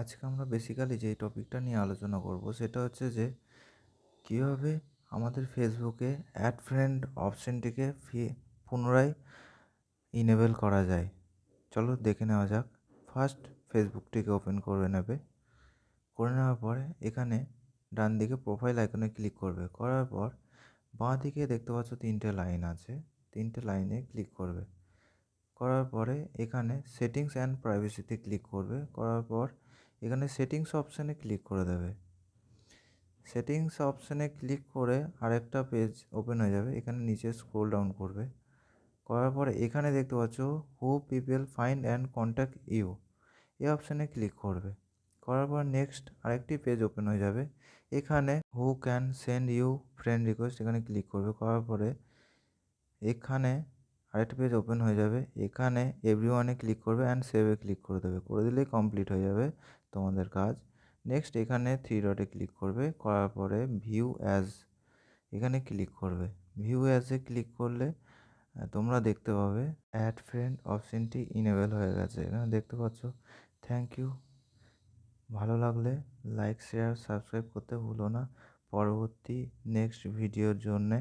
আজকে আমরা বেসিক্যালি যে টপিকটা নিয়ে আলোচনা করব সেটা হচ্ছে যে কীভাবে আমাদের ফেসবুকে অ্যাড ফ্রেন্ড অপশানটিকে পুনরায় ইনেবল করা যায়। চলো দেখে নেওয়া যাক। ফার্স্ট ফেসবুকটিকে ওপেন করে নেওয়ার পরে এখানে ডান দিকে প্রোফাইল আইকনে ক্লিক করবে। করার পর বাঁ দিকে দেখতে পাচ্ছ তিনটে লাইন আছে, তিনটে লাইনে ক্লিক করবে। করার পরে এখানে সেটিংস অ্যান্ড প্রাইভেসিতে ক্লিক করবে। করার পর এখানে সেটিংস অপশানে ক্লিক করে দেবে। সেটিংস অপশানে ক্লিক করে আরেকটা পেজ ওপেন হয়ে যাবে। এখানে নিচে স্ক্রোল ডাউন করবে। করার পরে এখানে দেখতে পাচ্ছ who people find and contact you, এই অপশানে ক্লিক করবে। করার পর নেক্সট আরেকটি পেজ ওপেন হয়ে যাবে। এখানে who can send you friend request, এখানে ক্লিক করবে। করার পরে এখানে আরেকটা পেজ ওপেন হয়ে যাবে। এখানে এভরিওয়ানে ক্লিক করবে অ্যান্ড সেভে ক্লিক করে দেবে। করে দিলেই কমপ্লিট হয়ে যাবে তোমাদের কাজ। নেক্সট এখানে থ্রি ডটে ক্লিক করবে। করার পরে ভিউ অ্যাজ, এখানে ক্লিক করবে। ভিউ অ্যাজে ক্লিক করলে তোমরা দেখতে পাবে অ্যাড ফ্রেন্ড অপশানটি ইনেবল হয়ে গেছে। এখানে দেখতে পাচ্ছ। Thank you. ভালো লাগলে লাইক শেয়ার সাবস্ক্রাইব করতে ভুলো না পরবর্তী নেক্সট ভিডিওর জন্যে।